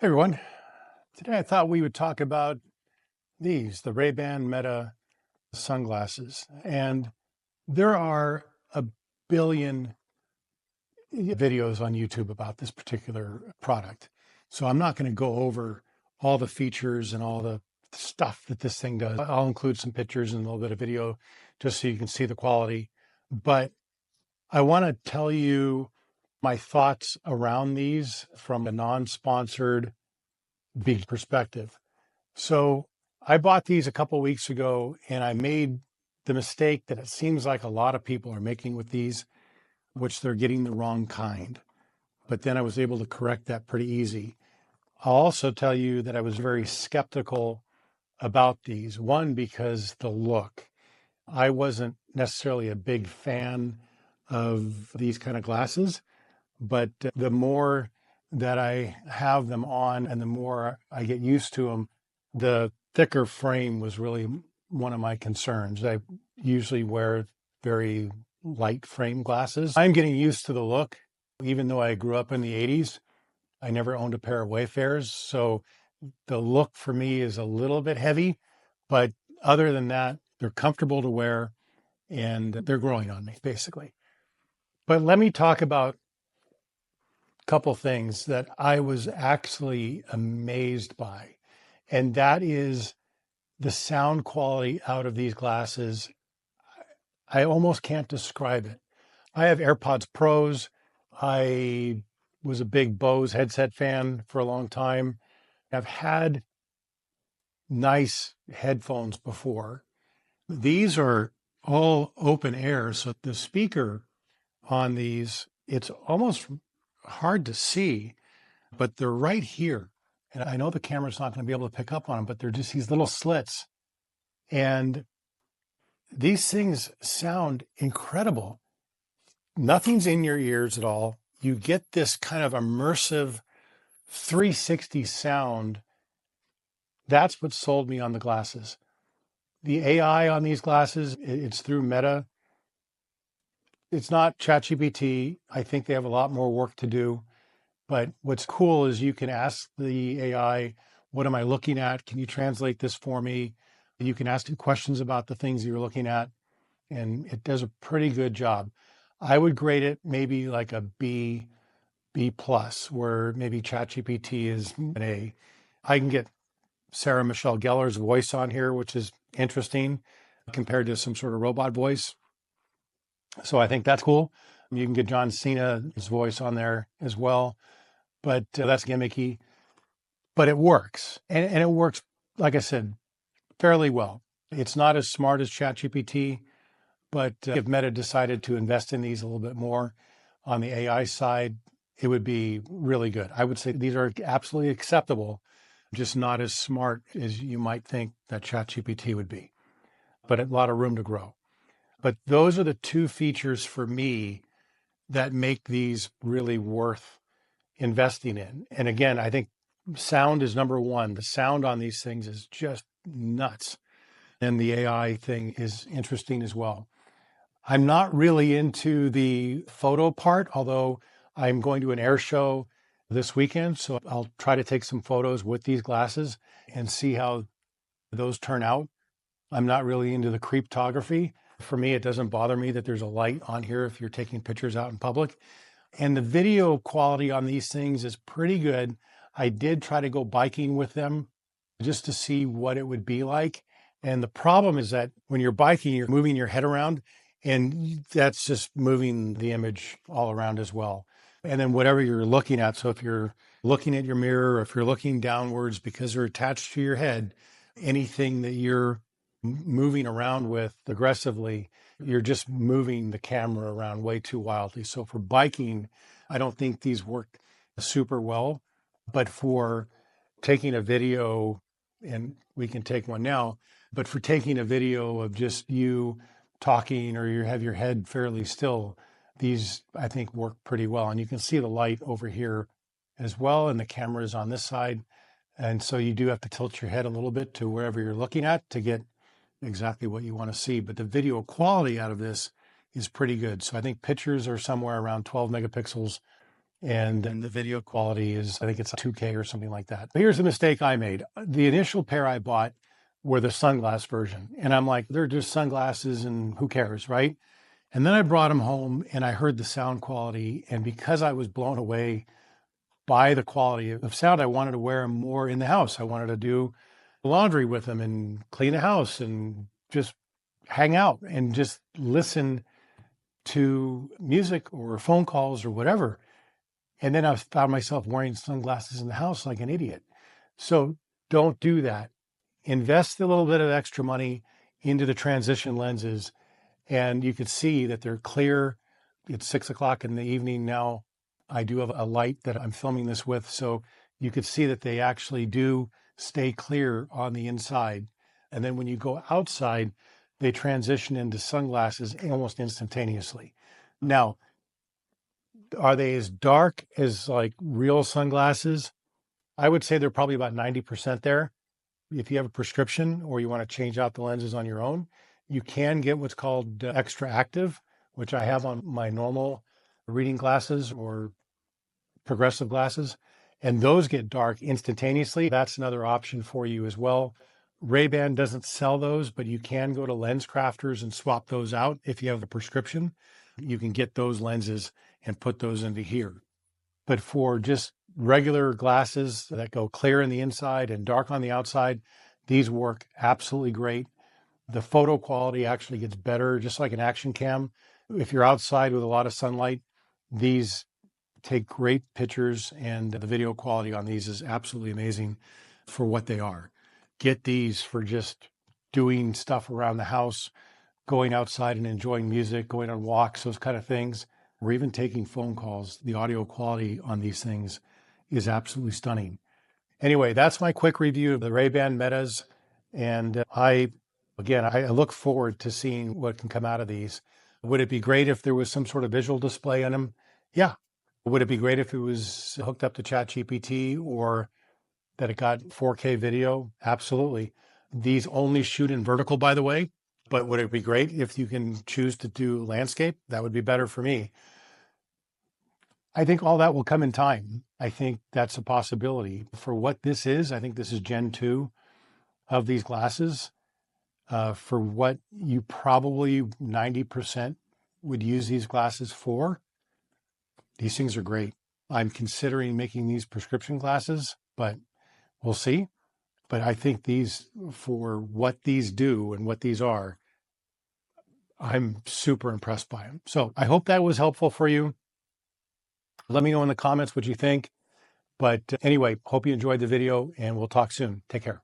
Hey everyone. Today I thought we would talk about the RayBan Meta sunglasses. And there are a billion videos on YouTube about this particular product. So I'm not going to go over all the features and all the stuff that this thing does. I'll include some pictures and a little bit of video just so you can see the quality. But I want to tell you my thoughts around these from a non-sponsored big perspective. So I bought these a couple weeks ago and I made the mistake that it seems like a lot of people are making with these, which they're getting the wrong kind. But then I was able to correct that pretty easy. I'll also tell you that I was very skeptical about these. One, because the look. I wasn't necessarily a big fan of these kind of glasses, but the more that I have them on and the more I get used to them, the thicker frame was really one of my concerns. I usually wear very light frame glasses. I'm getting used to the look. Even though I grew up in the 80s, I never owned a pair of Wayfarers. So the look for me is a little bit heavy, but other than that, they're comfortable to wear and they're growing on me basically. But let me talk about a couple things that I was actually amazed by. And that is the sound quality out of these glasses. I almost can't describe it. I have AirPods Pros. I was a big Bose headset fan for a long time. I've had nice headphones before. These are all open air. So the speaker on these, it's almost hard to see, but they're right here. And I know the camera's not going to be able to pick up on them, but they're just these little slits. And these things sound incredible. Nothing's in your ears at all. You get this kind of immersive 360 sound. That's what sold me on the glasses. The AI on these glasses, it's through Meta. It's not ChatGPT. I think they have a lot more work to do. But what's cool is you can ask the AI, what am I looking at? Can you translate this for me? You can ask it questions about the things you're looking at, and it does a pretty good job. I would grade it maybe like a B plus, where maybe ChatGPT is an A. I can get Sarah Michelle Gellar's voice on here, which is interesting compared to some sort of robot voice. So I think that's cool. You can get John Cena's voice on there as well, but that's gimmicky. But it works, and it works, like I said, fairly well. It's not as smart as ChatGPT, but if Meta decided to invest in these a little bit more on the AI side, it would be really good. I would say these are absolutely acceptable, just not as smart as you might think that ChatGPT would be, but a lot of room to grow. But those are the two features for me that make these really worth investing in. And again, I think sound is number one. The sound on these things is just nuts. And the AI thing is interesting as well. I'm not really into the photo part, although I'm going to an air show this weekend. So I'll try to take some photos with these glasses and see how those turn out. I'm not really into the creeptography. For me, it doesn't bother me that there's a light on here if you're taking pictures out in public. And the video quality on these things is pretty good. I did try to go biking with them just to see what it would be like. And the problem is that when you're biking, you're moving your head around, and that's just moving the image all around as well. And then whatever you're looking at, so if you're looking at your mirror, or if you're looking downwards because they're attached to your head, anything that you're moving around with aggressively, you're just moving the camera around way too wildly. So for biking, I don't think these work super well, but for taking a video, and we can take one now, but for taking a video of just you talking or you have your head fairly still, these I think work pretty well. And you can see the light over here as well, and the camera is on this side. And so you do have to tilt your head a little bit to wherever you're looking at to get exactly what you want to see. But the video quality out of this is pretty good. So I think pictures are somewhere around 12 megapixels and then the video quality is, I think it's 2K or something like that. But here's the mistake I made. The initial pair I bought were the sunglass version. And I'm like, they're just sunglasses and who cares, right? And then I brought them home and I heard the sound quality. And because I was blown away by the quality of sound, I wanted to wear them more in the house. I wanted to do laundry with them and clean the house and just hang out and just listen to music or phone calls or whatever. And then I found myself wearing sunglasses in the house like an idiot. So don't do that. Invest a little bit of extra money into the transition lenses, and you could see that they're clear. It's 6 o'clock in the evening now. I do have a light that I'm filming this with, so you could see that they actually do stay clear on the inside. And then when you go outside, they transition into sunglasses almost instantaneously. Now, are they as dark as like real sunglasses? I would say they're probably about 90% there. If you have a prescription or you want to change out the lenses on your own, you can get what's called extra active, which I have on my normal reading glasses or progressive glasses. And those get dark instantaneously. That's another option for you as well. RayBan doesn't sell those, but you can go to Lens Crafters and swap those out. If you have a prescription, you can get those lenses and put those into here. But for just regular glasses that go clear in the inside and dark on the outside, these work absolutely great. The photo quality actually gets better, just like an action cam. If you're outside with a lot of sunlight, these take great pictures, and the video quality on these is absolutely amazing for what they are. Get these for just doing stuff around the house, going outside and enjoying music, going on walks, those kind of things, or even taking phone calls. The audio quality on these things is absolutely stunning. Anyway, that's my quick review of the RayBan Metas. And I look forward to seeing what can come out of these. Would it be great if there was some sort of visual display on them? Yeah. Would it be great if it was hooked up to ChatGPT or that it got 4K video? Absolutely. These only shoot in vertical, by the way, but would it be great if you can choose to do landscape? That would be better for me. I think all that will come in time. I think that's a possibility. For what this is, I think this is Gen 2 of these glasses. For what you probably 90% would use these glasses for, these things are great. I'm considering making these prescription glasses, but we'll see. But I think these, for what these do and what these are, I'm super impressed by them. So I hope that was helpful for you. Let me know in the comments what you think. But anyway, hope you enjoyed the video and we'll talk soon. Take care.